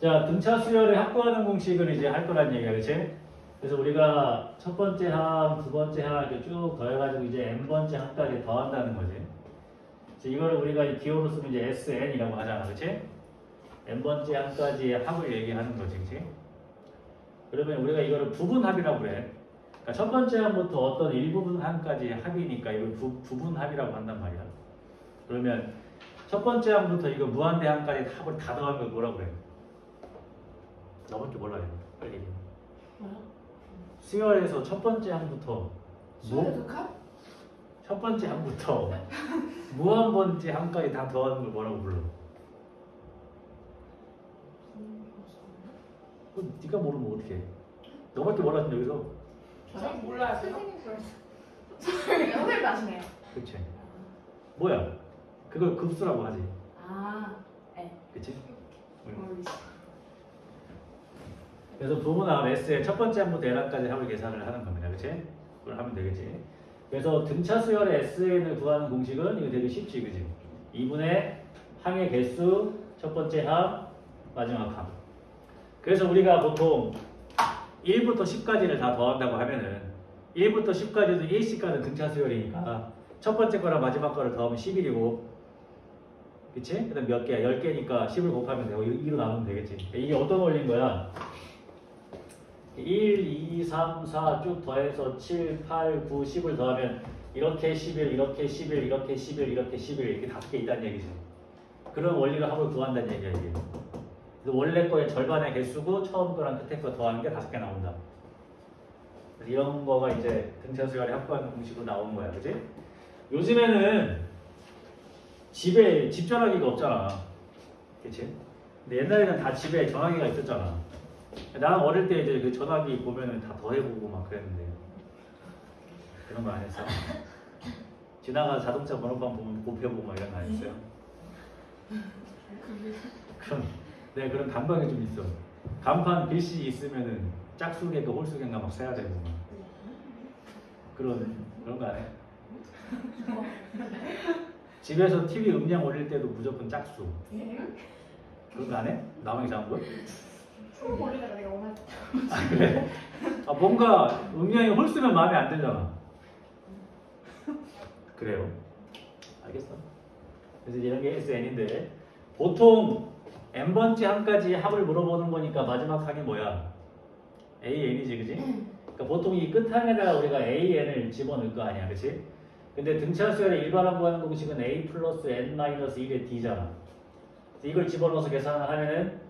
자, 등차 수열을 확보하는 공식을 이제 할 거란 얘기야, 그치? 그래서 우리가 첫 번째 항, 두 번째 항 이렇게 쭉 더해가지고 이제 n번째 항까지 더한다는 거지. 그래서 이거를 우리가 이 기호로 쓰면 이제 SN이라고 하잖아, 그치? n번째 항까지 합을 얘기하는 거지, 그치? 그러면 우리가 이거를 부분합이라고 그래. 그러니까 첫 번째 항부터 어떤 일부분 항까지 합이니까 이걸 부분합이라고 한단 말이야. 그러면 첫 번째 항부터 이거 무한대 항까지 합을 다 더한 걸 뭐라고 그래? 너밖에 몰라요. 빨리 얘기해. 뭐야? 수열에서 첫 번째 항부터 수열의 극합? 첫 번째 항부터 무한번째 항까지 다 더하는 걸 뭐라고 불러? 그럼 네가 모르면 어떡해? 너밖에 몰랐는데 여기서. 저 몰라요. 선생님 그랬어. 선생님 아시네요. 그치? 뭐야? 그걸 급수라고 하지. 아, 네. 그치? 모르겠어. 그래서 부분합 S의 첫 번째 항부터 N항까지 합을 계산을 하는 겁니다. 그치? 그걸 하면 되겠지. 그래서 등차 수열의 SN을 구하는 공식은 이거 되게 쉽지, 그치? 2분의 항의 개수, 첫 번째 항, 마지막 항. 그래서 우리가 보통 1부터 10까지를 다 더한다고 하면은 1부터 10까지도 1씩 가는 등차 수열이니까 첫 번째 거랑 마지막 거를 더하면 11이고, 그치? 그 다음 몇 개야? 10개니까 10을 곱하면 되고 2로 나누면 되겠지. 이게 어떤 원리인 거야? 1, 2, 3, 4 쭉 더해서 7, 8, 9, 10을 더하면 이렇게 11, 이렇게 11, 이렇게 11, 이렇게 11 이렇게 5개 있다는 얘기죠. 그런 원리를 합을 구한다는 얘기야, 이게. 그래서 원래 거의 절반의 개수고 처음 거랑 끝에 거 더하는 게 5개 나온다. 그래서 이런 거가 이제 등차 수열의 합구하는 공식으로 나오는 거야, 그지? 요즘에는 집에 집 전화기가 없잖아, 그치? 근데 옛날에는 다 집에 전화기가 있었잖아. 나는 어릴 때 이제 그 전화기 보면은 다 더해보고 막 그랬는데 그런 거 안 했어? 지나가 자동차 번호판 보면 곱해보고 막 이런 거 안 했어요? 그런 감각이 좀 있어. 간판 글씨 있으면은 짝수개가 홀수개인가 막 세야 되고 막 그런 거 안 해? 집에서 TV 음량 올릴 때도 무조건 짝수. 그런 거 안 해? 나만 이상한 거야? 총 올리다가 내가 오늘 아, 그래? 아, 뭔가 음량이 홀수면 마음에 안 들잖아. 그래요. 알겠어. 그래서 이런 게 SN인데 보통 n번째 항까지 합을 물어보는 거니까 마지막 항이 뭐야? AN이지, 그지? 그러니까 보통 이 끝항에다가 우리가 AN을 집어넣을 거 아니야, 그치? 근데 등차 수열의 일반항 구하는 공식은 A 플러스 N 마이너스 1의 D잖아. 이걸 집어넣어서 계산을 하면은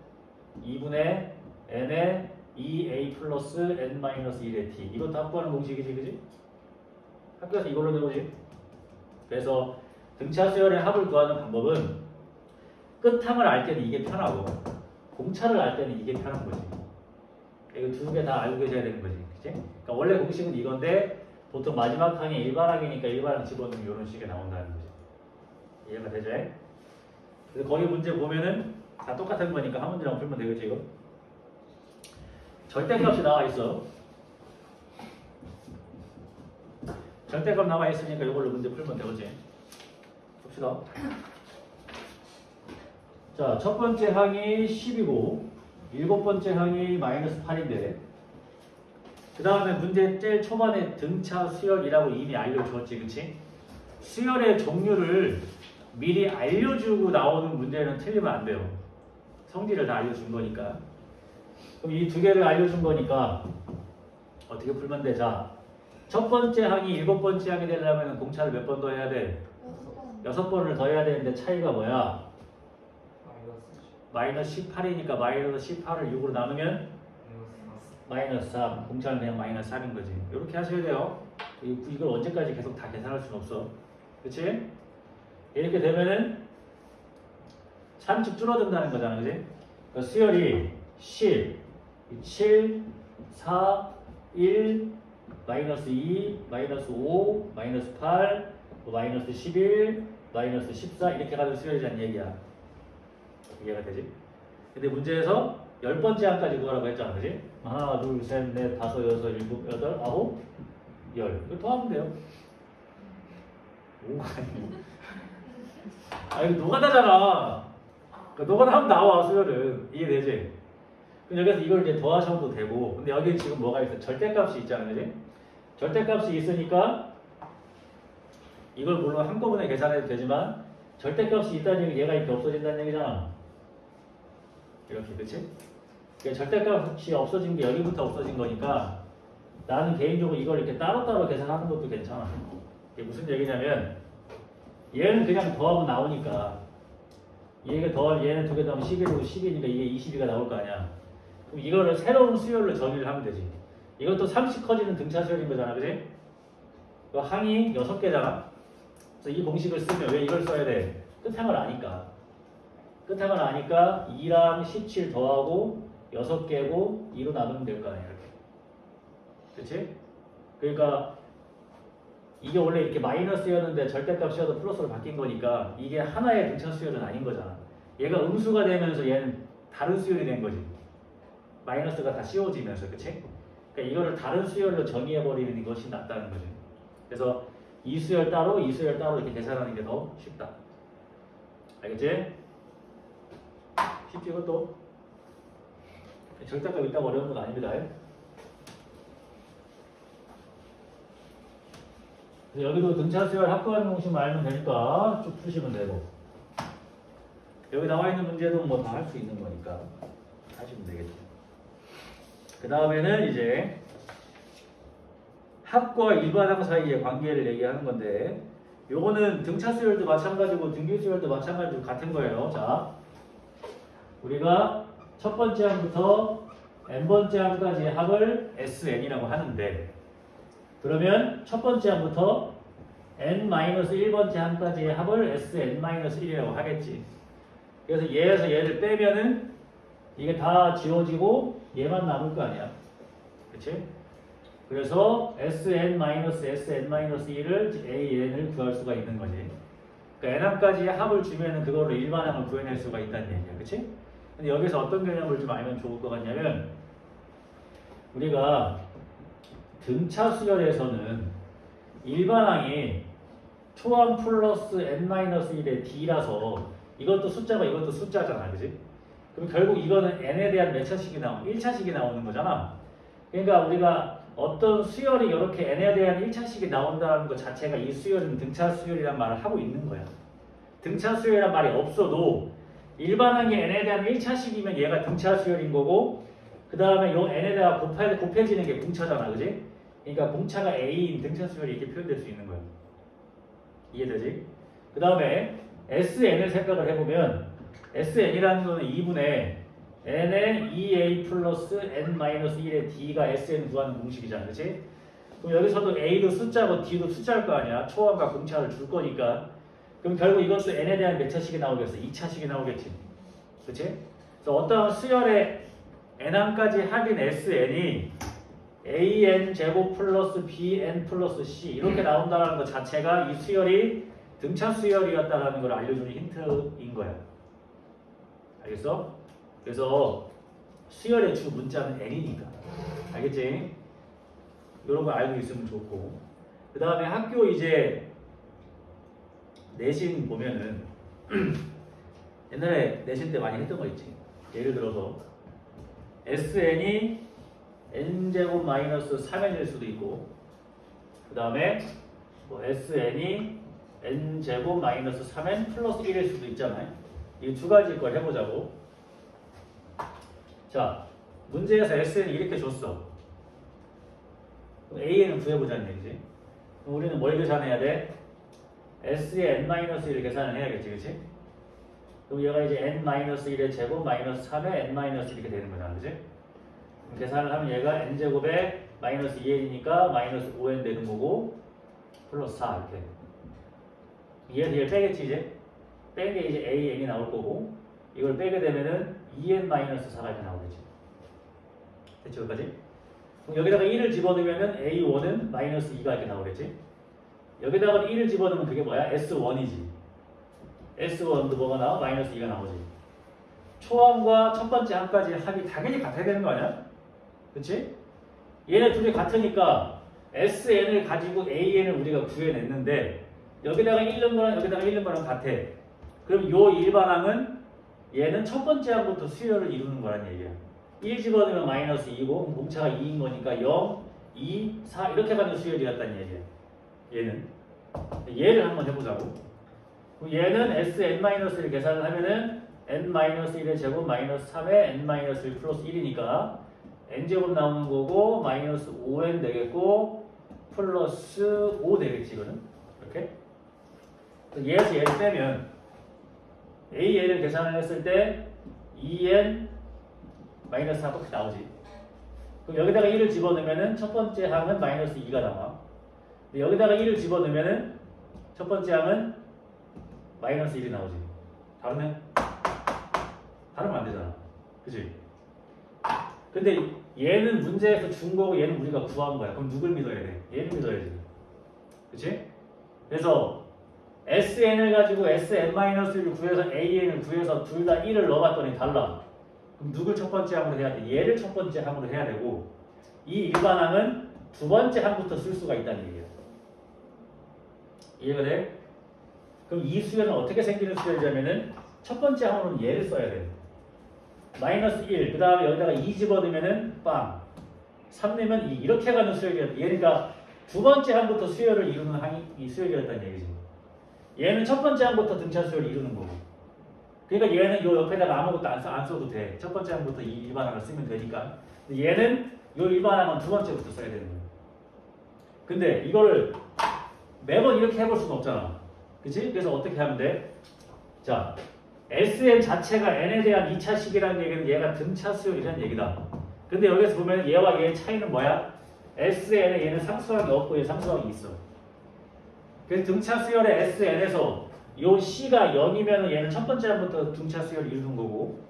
2분의 N의 2A 플러스 N 마이너스 1의 D. 이것도 합구하는 공식이지, 그지? 학교에서 이걸로 배우지. 그래서 등차 수열의 합을 구하는 방법은 끝항을 알 때는 이게 편하고 공차를 알 때는 이게 편한 거지. 이거 두 개 다 알고 계셔야 되는 거지, 그치? 그러니까 원래 공식은 이건데 보통 마지막 항이 일반항이니까 일반항 집어넣으면 이런 식이 나온다는 거지. 이해가 되죠? 그래서 거기 문제 보면은 다 똑같은 거니까 한 문제만 풀면 되겠지, 이거? 절대값이 나와 있어. 절대값 나와 있으니까 이걸로 문제 풀면 되겠지. 봅시다. 자, 첫 번째 항이 10이고 일곱 번째 항이 마이너스 8인데 그 다음에 문제 제일 초반에 등차 수열이라고 이미 알려주었지, 그치? 수열의 종류를 미리 알려주고 나오는 문제는 틀리면 안 돼요. 성질을 다 알려준 거니까. 그럼 이 두 개를 알려준 거니까 어떻게 풀면 돼? 자, 첫 번째 항이 일곱 번째 항이 되려면 공차를 몇 번 더 해야 돼? 6번을 더 해야 되는데 차이가 뭐야? 마이너스 18이니까 마이너스 18을 6으로 나누면 마이너스 3. 공차는 그냥 마이너스 3인 거지. 이렇게 하셔야 돼요. 이걸 언제까지 계속 다 계산할 수는 없어. 그치? 이렇게 되면은 3씩 줄어든다는 거잖아, 그치? 그러니까 수열이 10, 7, 4, 1, 마이너스 2, 마이너스 5, 마이너스 8, 마이너스 11, 마이너스 14 이렇게 가지고 수열이라는 얘기야. 이해가 되지? 근데 문제에서 10번째 항까지 구하라고 했잖아, 그지? 하나, 둘, 셋, 넷, 다섯, 여섯, 일곱, 여덟, 아홉, 열. 이거 더하면 돼요. 5가 아니고. 아, 이거 노가다잖아. 그러니까 노가다 하면 나와, 수열은. 이해되지? 그럼 여기서 이걸 이제 더하셔도 되고, 근데 여기 지금 뭐가 있어? 절대값이 있잖아, 그지? 절대값이 있으니까 이걸 물론 한꺼번에 계산해도 되지만 절대값이 있다는 얘기, 얘가 이렇게 없어진다는 얘기잖아. 이렇게, 그치? 그러니까 절대값이 없어진 게 여기부터 없어진 거니까 나는 개인적으로 이걸 이렇게 따로따로 계산하는 것도 괜찮아. 이게 무슨 얘기냐면 얘는 그냥 더하면 나오니까 얘는 두 개 더하면 11이고 10이니까 이게 22가 나올 거 아니야. 그럼 이거를 새로운 수열로 정의를 하면 되지. 이것도 30 커지는 등차 수열인 거잖아, 그지? 그 항이 6개잖아. 그래서 이 공식을 쓰면 왜 이걸 써야 돼? 끝항을 아니까. 끝항을 아니까 2랑 17 더하고 6개고 2로 나누면 될 거 아니야, 이렇게. 그치? 그러니까 이게 원래 이렇게 마이너스였는데 절대값이어도 플러스로 바뀐 거니까 이게 하나의 등차 수열은 아닌 거잖아. 얘가 음수가 되면서 얘는 다른 수열이 된 거지. 마이너스가 다 씌워지면서, 그치? 그러니까 이거를 다른 수열로 정의해버리는 것이 낫다는 거지. 그래서 이 수열 따로, 이 수열 따로 이렇게 계산하는 게 더 쉽다. 알겠지? 쉽지, 이것도? 절대값 있다고 어려운 건 아닙니다. 여기도 등차 수열 합부하는 공식만 알면 되니까 쭉 푸시면 되고, 여기 나와 있는 문제도 뭐 다 할 수 있는 거니까 하시면 되겠죠. 그 다음에는 이제 합과 일반항 사이의 관계를 얘기하는 건데, 요거는 등차 수열도 마찬가지고 등기 수열도 마찬가지고 같은 거예요. 자, 우리가 첫 번째 항부터 n번째 항까지의 합을 SN이라고 하는데, 그러면 첫 번째 항부터 n-1번째 항까지의 합을 SN-1이라고 하겠지. 그래서 얘에서 얘를 빼면은 이게 다 지워지고 얘만 남을 거 아니야. 그치? 그래서 SN-SN-1을 AN을 구할 수가 있는 거지. 그러니까 n항까지의 합을 주면은 그거를 일반항을 구해낼 수가 있다는 얘기야. 그치? 근데 여기서 어떤 개념을 좀 알면 좋을 것 같냐면, 우리가 등차 수열에서는 일반항이 초항 플러스 n-1의 d라서 이것도 숫자가 이것도 숫자잖아, 그지? 그럼 결국 이거는 n에 대한 몇 차식이 1차식이 나오는 거잖아. 그러니까 우리가 어떤 수열이 이렇게 n에 대한 1차식이 나온다는 것 자체가 이 수열은 등차 수열이란 말을 하고 있는 거야. 등차 수열이란 말이 없어도 일반항이 n에 대한 1차식이면 얘가 등차 수열인 거고, 그 다음에 요 n에다가 곱해지는 게 공차잖아, 그지? 그러니까 공차가 A인 등차 수열이 이렇게 표현될 수 있는 거야. 이해되지? 그 다음에 SN을 생각을 해보면 SN이라는 거는 2분의 n의 2A 플러스 n-1의 d가 SN 구하는 공식이잖아, 그치? 그럼 여기서도 A도 숫자고 D도 숫자일 거 아니야. 초항과 공차를 줄 거니까. 그럼 결국 이것도 n에 대한 몇 차식이 나오겠어? 2차식이 나오겠지. 그치? 그래서 어떤 수열의 n항까지 합인 SN이 AN 제곱 플러스 BN 플러스 C 이렇게 나온다는 것 자체가 이 수열이 등차 수열이었다는 걸 알려주는 힌트인 거야. 알겠어? 그래서 수열의 주 문자는 n이니까. 알겠지? 이런 거 알고 있으면 좋고. 그 다음에 학교 이제 내신 보면은 옛날에 내신 때 많이 했던 거 있지. 예를 들어서 SN이 n제곱 마이너스 3n일 수도 있고, 그 다음에 뭐 SN이 n제곱 마이너스 3n 플러스 1일 수도 있잖아요. 이 두 가지 걸 해보자고. 자, 문제에서 SN이 이렇게 줬어. 그럼 AN은 구해보자는 얘기지. 그럼 우리는 뭘 계산해야 돼? S의 n-1을 계산을 해야겠지, 그치? 그럼 얘가 이제 n-1의 제곱 마이너스 3의 n-1 이렇게 되는 거잖아, 그치? 계산을 하면 얘가 n제곱에 마이너스 2n이니까 마이너스 5n 되는 거고, 플러스 4 이렇게. 얘에서 얘를 빼겠지, 이제? 뺀 게 이제 an이 나올 거고, 이걸 빼게 되면은 2n-4가 이렇게 나오겠지. 됐죠, 여기까지? 그럼 여기다가 1을 집어넣으면은 a1은 마이너스 2가 이렇게 나오겠지? 여기다가 1을 집어넣으면 그게 뭐야? s1이지. s1도 뭐가 나와? 마이너스 2가 나오지. 초항과 첫 번째 항까지 합이 당연히 같아야 되는 거 아니야? 그치? 얘네 둘이 같으니까 SN을 가지고 AN을 우리가 구해냈는데 여기다가 1 넣은 거랑 여기다가 1 넣은 거랑 같아. 그럼 요 일반항은 얘는 첫 번째 항부터 수열을 이루는 거란 얘기야. 1 집어넣으면 마이너스 2고 공차가 2인 거니까 0, 2, 4 이렇게 가는 수열이었다는 얘기예요. 얘는. 얘를 한번 해보자고. 그럼 얘는 Sn-1을 계산을 하면은 n-1의 제곱 마이너스 3에 n-1 플러스 1이니까 n제곱 나오는 거고 마이너스 5n 되겠고 플러스 5 되겠지 이거는. 이렇게. 얘에서 얘를 빼면 a,n을 계산을 했을 때 2n 마이너스 4 이렇게 나오지. 그럼 여기다가 1을 집어넣으면은 첫 번째 항은 마이너스 2가 나와. 여기다가 1을 집어넣으면은 첫 번째 항은 마이너스 1이 나오지. 다르면? 다르면 안 되잖아. 그치? 근데 얘는 문제에서 준 거고 얘는 우리가 구한 거야. 그럼 누굴 믿어야 돼? 얘를 믿어야지. 그치? 그래서 Sn을 가지고 Sn-1을 구해서 An을 구해서 둘 다 1을 넣어봤더니 달라. 그럼 누굴 첫 번째 항으로 해야 돼? 얘를 첫 번째 항으로 해야 되고 이 일반항은 두 번째 항부터 쓸 수가 있다는 얘기예요. 이해가 돼? 그럼 이 수열은 어떻게 생기는 수열이냐면은 첫 번째 항으로는 얘를 써야 돼. 마이너스 1, 그 다음에 여기다가 2 집어넣으면은 빵. 3 내면 2. 이렇게 가는 수열이었다. 얘가 두 번째 항부터 수열을 이루는 항이 이 수열이었다는 얘기지. 얘는 첫 번째 항부터 등차 수열을 이루는 거고. 그러니까 얘는 요 옆에다가 아무것도 안 써도 돼. 첫 번째 항부터 이 일반항을 쓰면 되니까. 근데 얘는 요 일반항은 두 번째부터 써야 되는 거야. 근데 이거를 매번 이렇게 해볼 수는 없잖아. 그치? 그래서 어떻게 하면 돼? 자, Sn 자체가 n에 대한 2차식이라는 얘기는 얘가 등차 수열이라는 얘기다. 근데 여기서 보면 얘와 얘의 차이는 뭐야? Sn에 얘는 상수항이 없고 얘 상수항이 있어. 그래서 등차 수열의 Sn에서 요 C가 0이면 얘는 첫 번째 항부터 등차 수열을 이루는 거고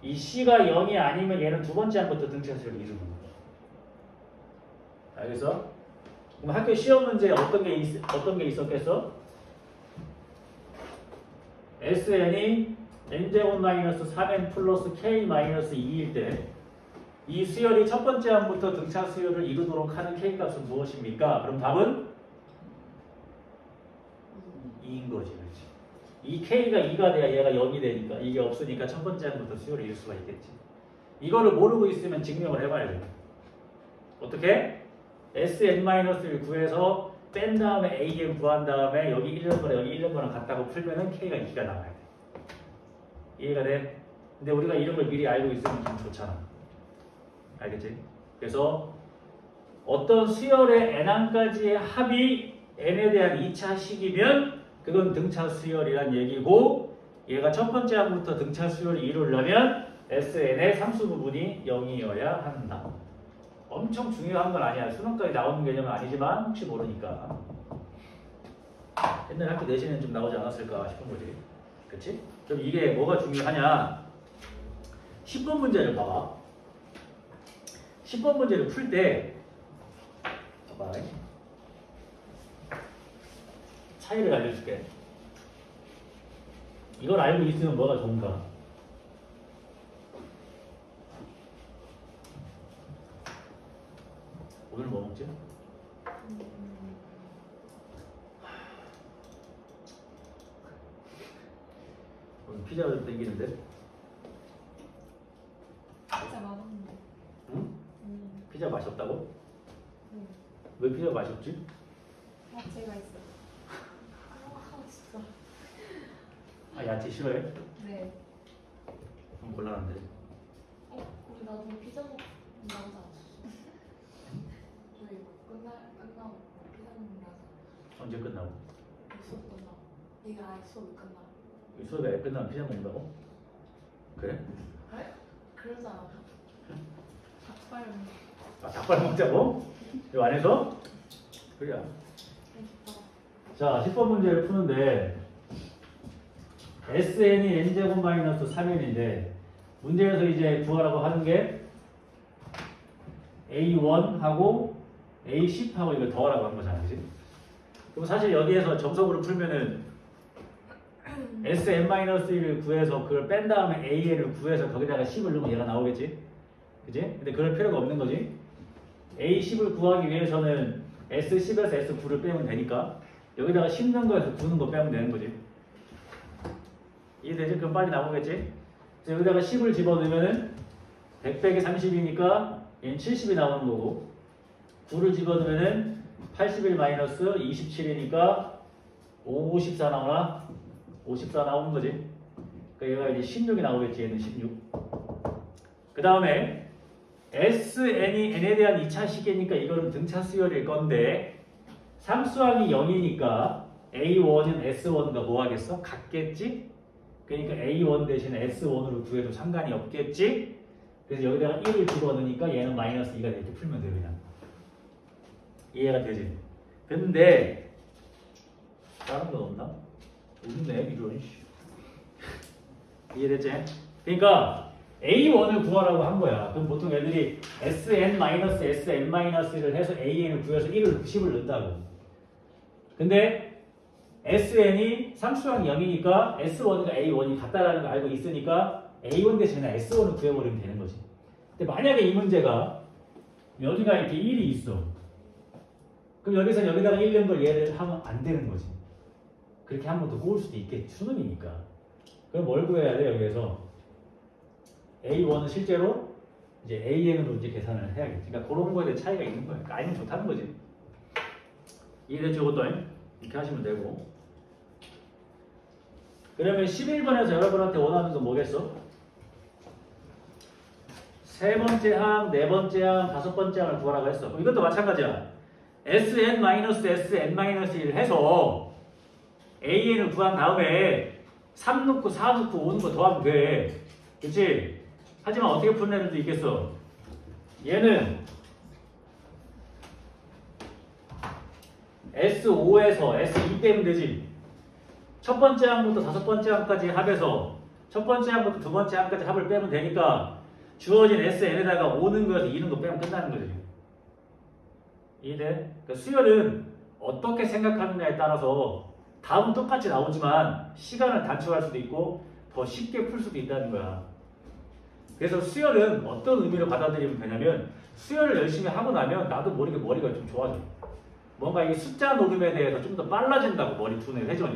이 C가 0이 아니면 얘는 두 번째 항부터 등차 수열을 이루는 거고. 알겠어? 그럼 학교 시험 문제에 어떤 게 있었겠어? Sn이 n제곱 마이너스 3n 플러스 k 마이너스 2일 때 이 수열이 첫 번째 항부터 등차 수열을 이루도록 하는 k 값은 무엇입니까? 그럼 답은 2인 거지. 그렇지? 이 k가 2가 돼야 얘가 0이 되니까 이게 없으니까 첫 번째 항부터 수열을 이룰 수가 있겠지. 이거를 모르고 있으면 증명을 해봐야 돼. 어떻게? Sn-를 구해서 뺀 다음에 an 구한 다음에 여기 1년 거랑 여기 1년 거랑 같다고 풀면은 k가 2가 나와야 돼. 이해가 돼? 근데 우리가 이런 걸 미리 알고 있으면 좀 좋잖아. 알겠지? 그래서 어떤 수열의 n항까지의 합이 n에 대한 2차식이면 그건 등차 수열이란 얘기고 얘가 첫 번째 항부터 등차 수열을 이루려면 Sn의 상수 부분이 0이어야 한다. 엄청 중요한 건 아니야. 수능까지 나오는 개념은 아니지만 혹시 모르니까. 옛날 학교 내신에는 좀 나오지 않았을까 싶은 거지. 그치? 그럼 이게 뭐가 중요하냐? 10번 문제를 봐봐. 10번 문제를 풀 때 봐봐. 차이를 알려줄게. 이걸 알고 있으면 뭐가 좋은가? 오늘 뭐 먹지? 오늘 피자가 좀 땡기는데? 진짜 맛없는데. 응? 피자 맛이 없다고? 응. 왜 피자가 맛이 없지? 야채가 있어. 진짜. 아 야채 싫어해? 네. 그럼 곤란한데. 우리 나중에 피자 먹 나오지 않았어? 저희 끝나고 피자 먹는다. 언제 끝나고? 수업 끝나고. 이게 아예 수업이 끝나고. 수업이 아예 끝나면 피자 먹는다고? 그래? 그래? 그러지 않아? 닭발 먹는 아 닭발 먹자고? 이 안에서? 그래. 자 10번 문제를 푸는데 Sn이 n제곱 마이너스 3n인데 문제에서 이제 구하라고 하는 게 A1하고 A10하고 이걸 더하라고 한 거잖아. 그치? 그럼 사실 여기에서 정석으로 풀면은 Sn-1을 구해서 그걸 뺀 다음에 AN을 구해서 거기다가 10을 넣으면 얘가 나오겠지? 그치? 근데 그럴 필요가 없는 거지. A10을 구하기 위해서는 S10에서 S9를 빼면 되니까 여기다가 10 넣은 거에서 9 넣은 거 빼면 되는 거지. 이해되지? 그럼 빨리 나오겠지? 여기다가 10을 집어넣으면은 100 빼기 30이니까 얘는 70이 나오는 거고 9를 집어넣으면은 81 마이너스 27이니까 54 나오나? 54 나오는 거지. 그러니까 얘가 이제 16이 나오겠지. 얘는 16. 그 다음에 SN이 n에 대한 2차 시계니까 이거는 등차 수열일 건데 상수항이 0이니까 A1은 S1과 뭐 하겠어? 같겠지? 그러니까 A1 대신에 S1으로 구해도 상관이 없겠지? 그래서 여기다가 1을 집어넣으니까 얘는 마이너스 2가 이렇게 풀면 돼요. 그냥. 이해가 되지? 근데 다른 건 없나? 없네 이런. 이해됐지? 그러니까 A1을 구하라고 한 거야. 그럼 보통 애들이 SN-SN-를 해서 AN을 구해서 1을 10을 넣는다고. 근데 SN이 상수항이 0이니까 S1과 A1이 같다라는 걸 알고 있으니까 A1 대신에 S1을 구해버리면 되는 거지. 근데 만약에 이 문제가 여기가 이렇게 1이 있어. 그럼 여기서 여기다가 1 넣은 걸 얘를 하면 안 되는 거지. 그렇게 한 번 더 꼬을 수도 있겠지. 수능이니까. 그럼 뭘 구해야 돼, 여기에서? A1은 실제로 이제 AN으로 이제 계산을 해야겠지. 그러니까 그런 거에 대해 차이가 있는 거야. 그러니까 알면 좋다는 거지. 이해됐죠, 이것도? 이렇게 하시면 되고. 그러면 11번에서 여러분한테 원하는 건 뭐겠어? 세 번째 항, 네 번째 항, 다섯 번째 항을 구하라고 했어. 그럼 이것도 마찬가지야. SN-SN-1 해서 AN을 구한 다음에 3 넣고 4 넣고 5 넣고 더하면 돼. 그치? 하지만 어떻게 푸는 애들도 있겠어. 얘는 S5에서 S2 빼면 되지. 첫 번째 항부터 다섯 번째 항까지 합해서 첫 번째 항부터 두 번째 항까지 합을 빼면 되니까 주어진 SN에다가 5 넣은 거에서 2 넣은 거 빼면 끝나는 거지. 이해돼? 그러니까 수열은 어떻게 생각하느냐에 따라서 답은 똑같이 나오지만 시간을 단축할 수도 있고 더 쉽게 풀 수도 있다는 거야. 그래서 수열은 어떤 의미로 받아들이면 되냐면 수열을 열심히 하고 나면 나도 모르게 머리가 좀 좋아져. 뭔가 이 숫자 녹음에 대해서 좀 더 빨라진다고 머리 두뇌 회전이.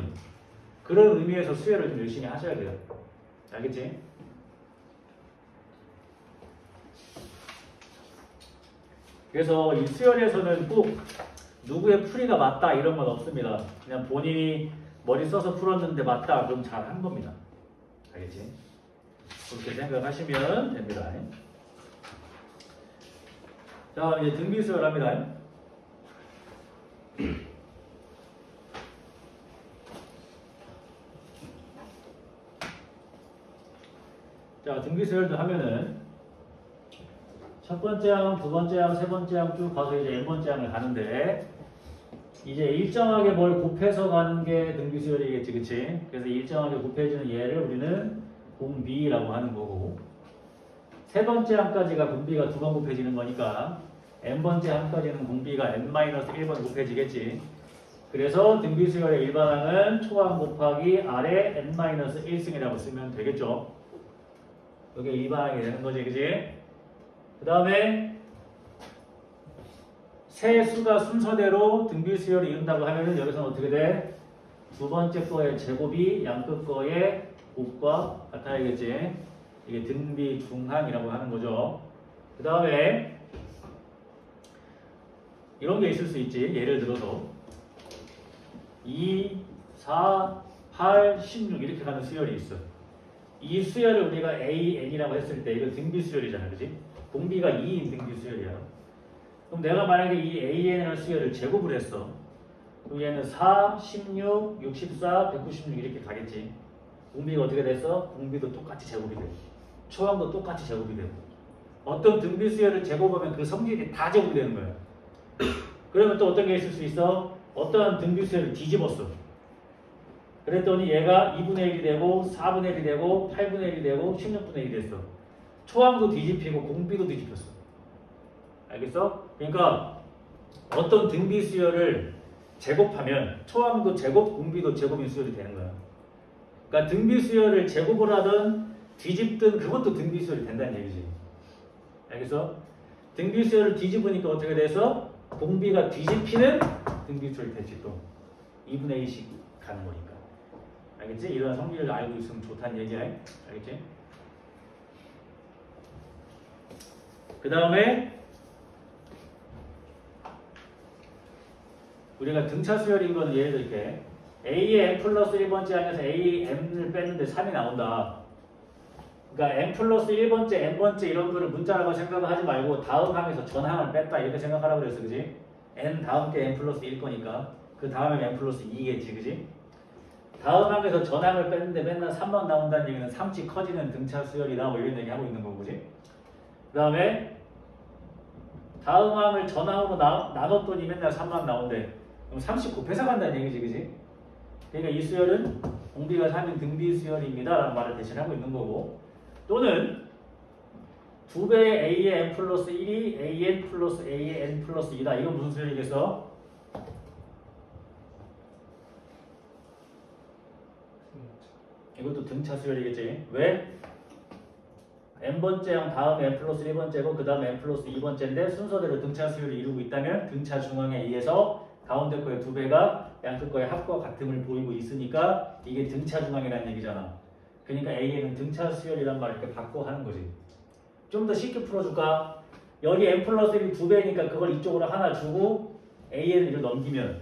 그런 의미에서 수열을 좀 열심히 하셔야 돼요. 알겠지? 그래서 이 수열에서는 꼭 누구의 풀이가 맞다 이런 건 없습니다. 그냥 본인이 머리 써서 풀었는데 맞다 그럼 잘 한 겁니다. 알겠지? 그렇게 생각하시면 됩니다. 자, 이제 등비 수열합니다. 자, 등비 수열도 하면은 첫 번째 항, 두 번째 항, 세 번째 항 쭉 가서 이제 n번째 항을 가는데 이제 일정하게 뭘 곱해서 가는 게 등비수열이겠지, 그치? 그래서 일정하게 곱해지는 얘를 우리는 공비라고 하는 거고 세 번째 항까지가 공비가 두 번 곱해지는 거니까 n번째 항까지는 공비가 n-1번 곱해지겠지. 그래서 등비수열의 일반항은 초항 곱하기 아래 n-1승이라고 쓰면 되겠죠. 이게 일반항이 되는 거지, 그치? 그 다음에 세 수가 순서대로 등비수열을 이룬다고 하면은 여기서는 어떻게 돼? 두 번째 거의 제곱이 양끝 거의 곱과 같아야겠지. 이게 등비중항이라고 하는 거죠. 그 다음에 이런 게 있을 수 있지. 예를 들어서 2, 4, 8, 16 이렇게 가는 수열이 있어. 이 수열을 우리가 AN이라고 했을 때 이거 등비수열이잖아, 그지? 공비가 2인 등비수열이야. 그럼 내가 만약에 이 AN을 수열을 제곱을 했어. 그럼 얘는 4, 16, 64, 196 이렇게 가겠지. 공비가 어떻게 됐어? 공비도 똑같이 제곱이 돼. 초항도 똑같이 제곱이 되고. 어떤 등비수열을 제곱하면 그 성질이 다 제곱이 되는 거야. 그러면 또 어떤 게 있을 수 있어? 어떠한 등비수열을 뒤집었어. 그랬더니 얘가 2분의 1이 되고 4분의 1이 되고 8분의 1이 되고 16분의 1이 됐어. 초항도 뒤집히고 공비도 뒤집혔어. 알겠어? 그러니까 어떤 등비수열을 제곱하면 초항도 제곱, 공비도 제곱인 수열이 되는 거야. 그러니까 등비수열을 제곱을 하든 뒤집든 그것도 등비수열이 된다는 얘기지. 알겠어? 등비수열을 뒤집으니까 어떻게 돼서 공비가 뒤집히는 등비수열이 되지 또. 2분의 1씩 가는 거니까. 알겠지? 이런 성질을 알고 있으면 좋다는 얘기야. 알겠지? 그 다음에 우리가 등차 수열인 거는 예를 들어 이렇게 A의 n 플러스 1번째 항에서 A, n을 뺐는데 3이 나온다. 그러니까 n 플러스 1번째, n번째 이런 거를 문자라고 생각하지 말고 다음 항에서 전항을 뺐다 이렇게 생각하라고 그랬어. 그지? n 다음 게 n 플러스 1 거니까 그 다음에 n 플러스 2겠지. 그지? 다음 항에서 전항을 뺐는데 맨날 3만 나온다는 얘기는 3치 커지는 등차 수열이다 뭐 이런 얘기 하고 있는 거고. 그지? 그 다음에 다음 항을 전항으로 나눴더니 맨날 3만 나온대. 그럼 30 곱해서 간다는 얘기지. 그지? 그러니까 이 수열은 공비가 3인 등비 수열입니다 라는 말을 대신하고 있는 거고, 또는 2배의 a의 n 플러스 1이 an 플러스 a의 n 플러스 2다. 이건 무슨 수열이겠어? 이것도 등차 수열이겠지. 왜? n번째 항 다음에 n 플러스 1번째고 그 다음에 n 플러스 2번째인데 순서대로 등차 수열을 이루고 있다면 등차 중앙에 의해서 가운데 거의 2배가 양쪽 거의 합과 같음을 보이고 있으니까 이게 등차 중앙이라는 얘기잖아. 그러니까 A에는 등차 수열이란 말을 이렇게 바꿔 하는 거지. 좀 더 쉽게 풀어줄까? 여기 n 플러스 1이 2배니까 그걸 이쪽으로 하나 주고 A에는 이를 넘기면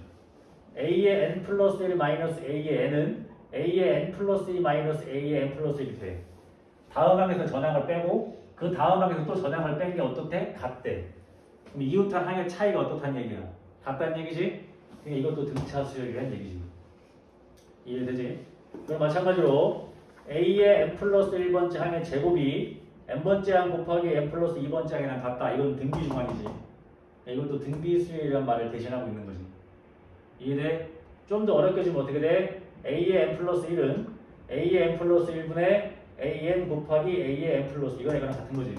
A의 n 플러스 1 마이너스 A의 n은 A의 n 플러스 2 마이너스 A의 n 플러스 1이 돼. 다음 항에서 전항을 빼고 그 다음 항에서 또 전항을 뺀 게 어떻대? 같대. 그럼 이웃한 항의 차이가 어떻다는 얘기야? 같다는 얘기지? 그러니까 이것도 등차 수열이라는 얘기지. 이해되지? 그럼 마찬가지로 A의 n 플러스 1번째 항의 제곱이 n번째 항 곱하기 n 플러스 2번째 항이랑 같다. 이건 등비 중항이지. 이것도 등비 수열이라는 말을 대신하고 있는 거지. 이해돼? 좀 더 어렵게 주면 어떻게 돼? A의 n 플러스 1은 A의 n 플러스 1분의 an 곱하기 A의 n 플러스 이거랑 같은 거지.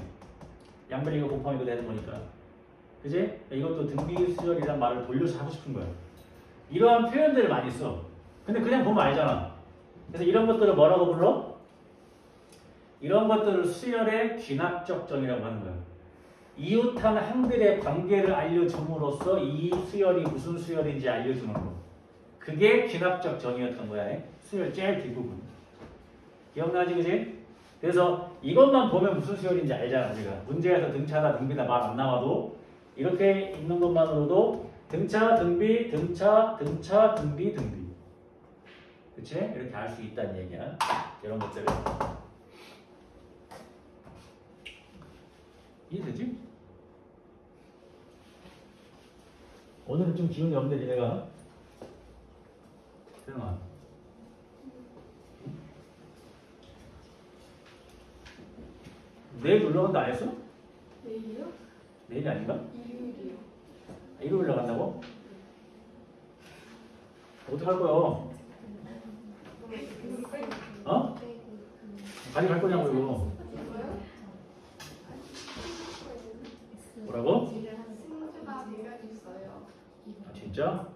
양변 이거 곱하기 이거 되는 거니까. 그지? 이것도 등비 수열이라는 말을 돌려서 하고 싶은 거야. 이러한 표현들을 많이 써. 근데 그냥 보면 알잖아. 그래서 이런 것들을 뭐라고 불러? 이런 것들을 수열의 귀납적 정이라고 하는 거야. 이웃한 항들의 관계를 알려줌으로써 이 수열이 무슨 수열인지 알려주는 거. 그게 귀납적 정이었던 거야. 수열 제일 뒷부분. 기억나지, 그지? 그래서 이것만 보면 무슨 수열인지 알잖아, 우리가. 문제에서 등차다, 등비다 말 안 나와도 이렇게 있는 것만으로도 등차, 등비, 등차, 등차, 등비, 등비. 그치? 이렇게 알 수 있다는 얘기야. 이런 것들을. 이해되지? 오늘은 좀 기운이 없네, 니네가. 태영아. 내일 놀러 간다 안 했어? 내일이요? 내일이 아닌가? 일요일이요. 일요일 나간다고? 어떡할 거야? 어? 가져갈 거냐고 이거. 뭐라고? 승주가 매력 있어요. 아, 진짜?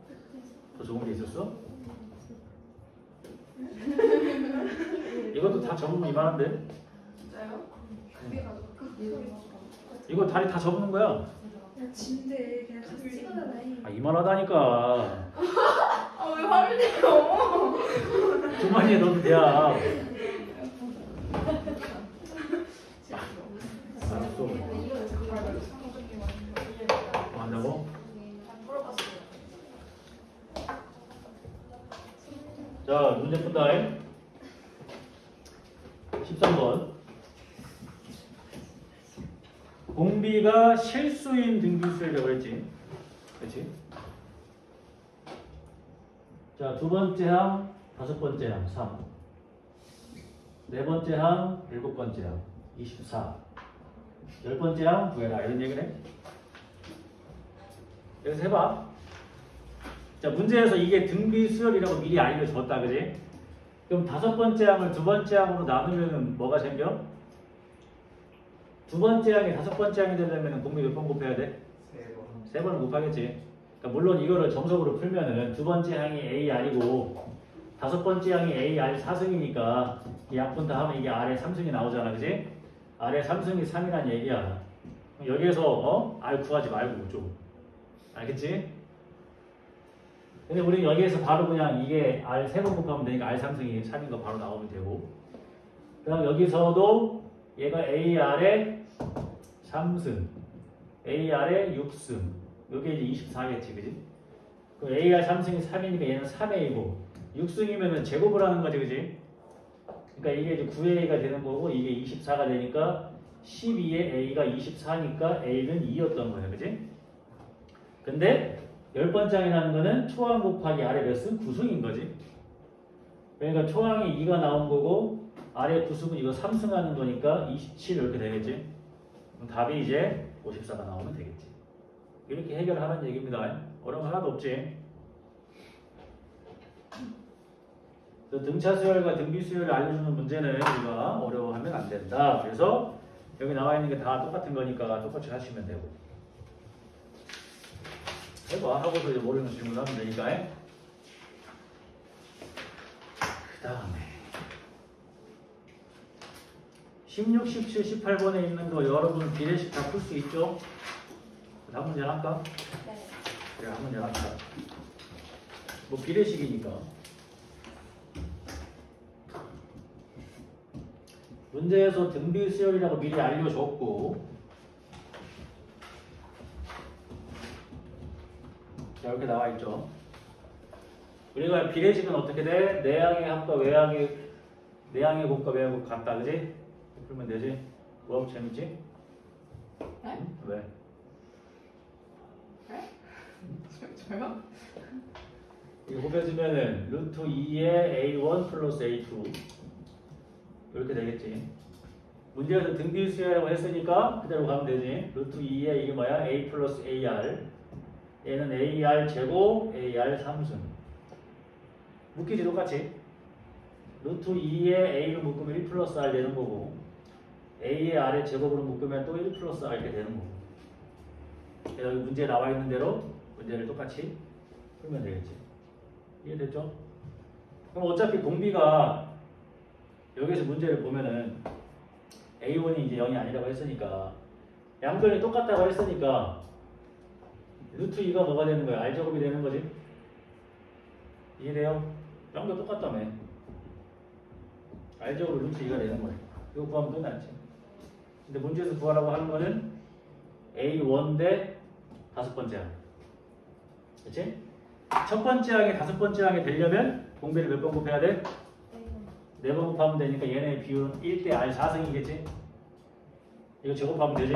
더 좋은 게 있었어? 이것도 다 접으면 이만한데? 진짜요? 그게 가져갈까? 이거 다리 다 접는 거야. 진데 그냥 같이 찍어달라. 아 이만하다니까. 아 왜 화를 내요? 주머니에 넣어도 돼야. 알았어. 뭐 한다고? 자 문제 푼다. 13번. 공비가 실수인 등비수열이라고 했지. 그렇지? 자, 두 번째 항, 다섯 번째 항, 3. 네 번째 항, 일곱 번째 항, 24. 열 번째 항, 구해라. 이런 얘기를 해. 그래서 해봐. 자, 문제에서 이게 등비수열이라고 미리 알려줬다. 그지? 그럼 다섯 번째 항을 두 번째 항으로 나누면 뭐가 생겨? 두 번째 항이 다섯 번째 항이 되려면 공비 몇 번 곱해야 돼? 세 번 곱하겠지. 그러니까 물론 이거를 정석으로 풀면은 두 번째 항이 AR이고 다섯 번째 항이 AR 4승이니까 이 약분 다 하면 이게 R에 3승이 나오잖아. 그지? R에 3승이 3이란 얘기야. 여기에서 R 구하지 말고 좀. 알겠지? 근데 우리는 여기에서 바로 그냥 이게 R 3번 곱하면 되니까 R 3승이 3인 거 바로 나오면 되고 그 다음 여기서도 얘가 AR에 3승, AR에 6승. 이게 이제 24겠지, 그지? 그럼 AR 3승이 3이니까 얘는 3A고 6승이면은 제곱을 하는 거지, 그지? 그러니까 이게 이제 9A가 되는 거고 이게 24가 되니까 12에 A가 24니까 A는 2였던 거예요, 그지? 근데 10번장이라는 거는 초항 곱하기 아래 몇 승? 9승인 거지. 그러니까 초항이 2가 나온 거고 아래 9승은 이거 3승 하는 거니까 27 이렇게 되겠지. 그럼 답이 이제 54가 나오면 되겠지. 이렇게 해결하라는 얘기입니다. 어려운 거 하나도 없지. 등차 수열과 등비 수열을 알려주는 문제는 우리가 어려워하면 안 된다. 그래서 여기 나와 있는 게 다 똑같은 거니까 똑같이 하시면 되고. 해봐. 하고서 이제 모르는 질문하면 되니까. 그 다음에 16, 17, 18번에 있는 거 여러분 비례식 다 풀 수 있죠? 한 문제 할까? 네. 그래, 한 문제 할까? 뭐 비례식이니까. 문제에서 등비 수열이라고 미리 알려줬고, 자, 이렇게 나와 있죠. 우리가 비례식은 어떻게 돼? 내항의 합과 내항의 곱과 외항의 곱 같다, 그지? 풀면 되지? 뭐하고 재밌지? 네? 응? 왜? 네? 저요? 이거 곱해주면은 루트 2의 A1 플러스 A2 이렇게 되겠지. 문제에서 등비 수열이라고 했으니까 그대로 가면 되지. 루트 2의 이게 뭐야? A 플러스 AR. 얘는 AR 제곱 AR 3승. 묶이지 똑같이. 루트 2의 A를 묶으면 1 플러스 R 되는 거고 A의 R의 제곱으로 묶으면 또 1 플러스 R 이렇게 되는 거고. 그래서 여기 문제에 나와 있는 대로 문제를 똑같이 풀면 되겠지. 이해됐죠? 그럼 어차피 공비가 여기서 문제를 보면은 A1이 이제 0이 아니라고 했으니까 양변이 똑같다고 했으니까 루트 2가 뭐가 되는 거야? R제곱이 되는 거지? 이해돼요? 양변 똑같다며. R제곱 루트 2가 되는 거야. 이거 구하면 끝났지. 근데 문제에서 구하라고 하는 거는 A1 대 다섯 번째 항. 그치? 첫 번째 항에 다섯 번째 항이 되려면 공비를 몇 번 곱해야 돼? 4번 곱하면 되니까 얘네 비율은 1대 R 4승이겠지? 이거 제곱하면 되지?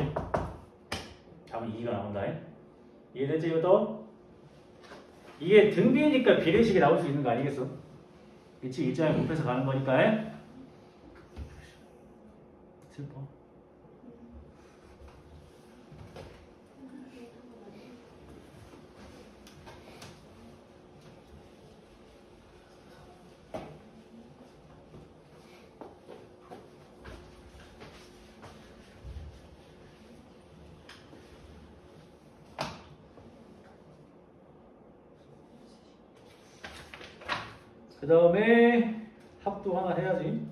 답은 2가 나온다. 이해됐지 이것도? 이게 등비니까 비례식이 나올 수 있는 거 아니겠어? 그치? 일자에 곱해서 가는 거니까. 슬퍼. 그 다음에 합도 하나 해야지.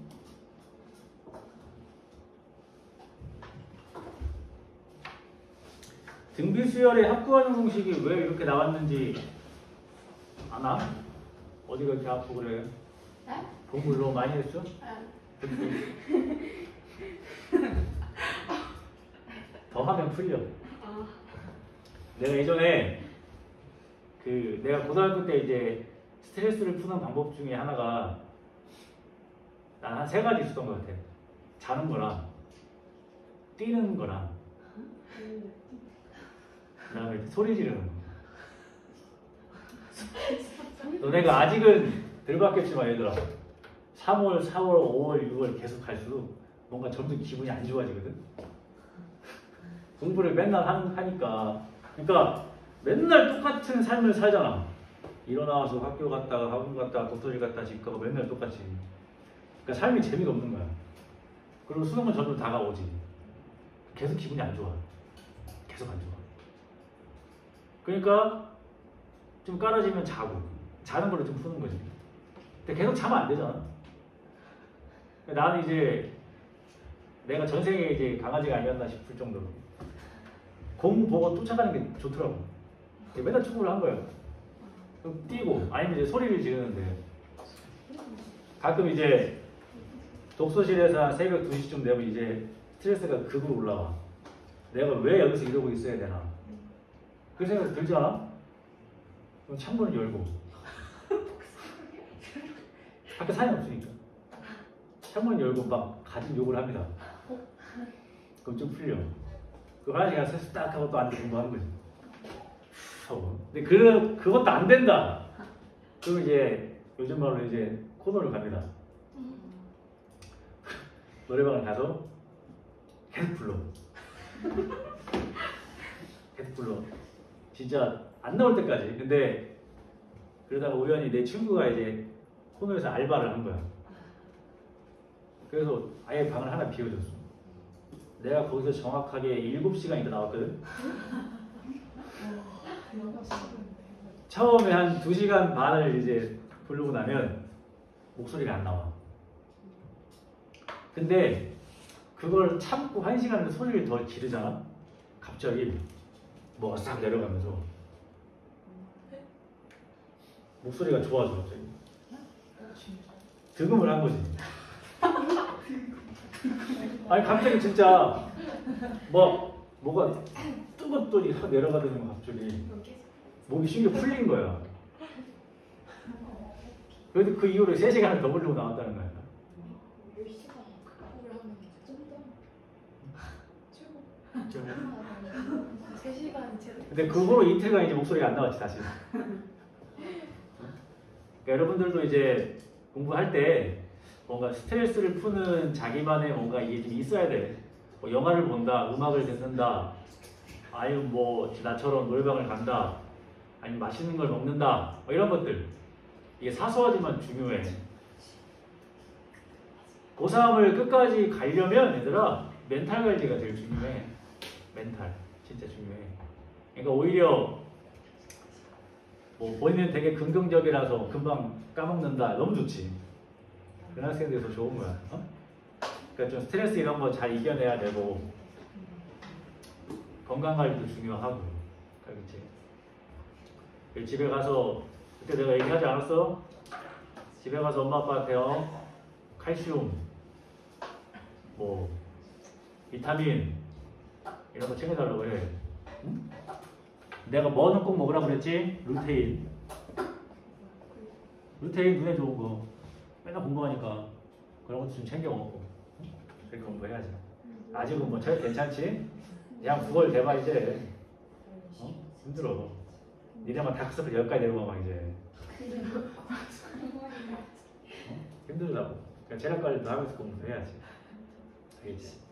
등비수열의 합구하는 공식이 왜 이렇게 나왔는지 아나? 어디가 이렇게 아프고 그래? 네? 공부를 너무 많이 했어? 네. 더 하면 풀려. 아. 내가 예전에 내가 고등학교 때 이제 스트레스를 푸는 방법 중에 하나가 난 한 3가지 있었던 것 같아. 자는 거랑 뛰는 거랑 그다음에 소리 지르는 거. 너네가 아직은 덜 바뀌었지만 얘들아 3월, 4월, 5월, 6월 계속 갈수록 뭔가 점점 기분이 안 좋아지거든. 공부를 맨날 하니까 그러니까 맨날 똑같은 삶을 살잖아. 일어나서 학교 갔다가 학원 갔다가 도토리 갔다가 집 가고 맨날 똑같이. 그러니까 삶이 재미가 없는 거야. 그리고 수능은 점점 다가오지. 계속 기분이 안 좋아. 계속 안 좋아. 그러니까 좀 깔아지면 자고 자는 걸로 좀 푸는 거지. 근데 계속 자면 안 되잖아. 나는 이제 내가 전생에 이제 강아지가 아니었나 싶을 정도로 공 보고 쫓아가는 게 좋더라고. 맨날 축구를 한 거예요. 그럼 뛰고 아니면 이제 소리를 지르는데 가끔 이제 독서실에서 한 새벽 2시쯤 되면 이제 스트레스가 극으로 올라와. 내가 왜 여기서 이러고 있어야 되나? 그 생각이 들지 않아? 그럼 창문을 열고 밖에 사람이 없으니까 창문을 열고 막 가진 욕을 합니다. 그럼 좀 풀려. 그 화장실 가서 세수 딱 하고 또 앉아 공부하는 거지. 하고. 근데 그것도 안 된다. 그럼 이제 요즘 말로 이제 코너를 갑니다. 노래방을 가서 계속 불러. 계속 불러. 진짜 안 나올 때까지. 근데 그러다가 우연히 내 친구가 이제 코너에서 알바를 한 거야. 그래서 아예 방을 하나 비워줬어. 내가 거기서 정확하게 7시간이나 나왔거든. 처음에 한 2시간 반을 이제 부르고 나면 목소리가 안 나와. 근데 그걸 참고 1시간을 소리를 더 지르잖아. 갑자기 뭐가 싹 내려가면서 목소리가 좋아져. 갑자기. 득음을 한 거지. 아니 갑자기 진짜 뭐가 뜨겁더니 확 내려가더니 갑자기 목이 쉽게 풀린 거야. 그래도 그 이후로 3시간을 더 부르고 나왔다는 거야. 10시간 그걸 하면 좀 더. 3시간이 제일. 근데 그 후로 이틀간 이제 목소리가 안 나왔지 다시. 그러니까 여러분들도 이제 공부할 때 뭔가 스트레스를 푸는 자기만의 뭔가 이게 좀 있어야 돼. 뭐 영화를 본다, 음악을 듣는다, 아니면 뭐 나처럼 노래방을 간다, 아니면 맛있는 걸 먹는다, 뭐 이런 것들. 이게 사소하지만 중요해. 고3을 끝까지 가려면 얘들아 멘탈 관리가 제일 중요해. 멘탈 진짜 중요해. 그러니까 오히려 뭐 본인은 되게 긍정적이라서 금방 까먹는다, 너무 좋지. 그런 학생들이 더 좋은 거야. 어? 그러니까 좀 스트레스 이런 거 잘 이겨내야 되고 건강 관리도 중요하고. 알겠지? 집에 가서 그때 내가 얘기하지 않았어? 집에 가서 엄마 아빠한테요 칼슘, 뭐 비타민 이런 거 챙겨달라고 해. 응? 내가 뭐는 꼭 먹으라고 그랬지? 루테인. 루테인 눈에 좋은 거. 맨날 공부하니까 그런 것도 좀 챙겨 먹고. 응? 그렇게 공부해야지. 아직은 뭐 잘 괜찮지? 그냥 9월 돼봐 이제. 어? 힘들어. 니네만 다크서클 10가지 내려가 막 이제. 힘들다고. 그러니까 체력 관리도 하면서 공부해야지. 알겠지?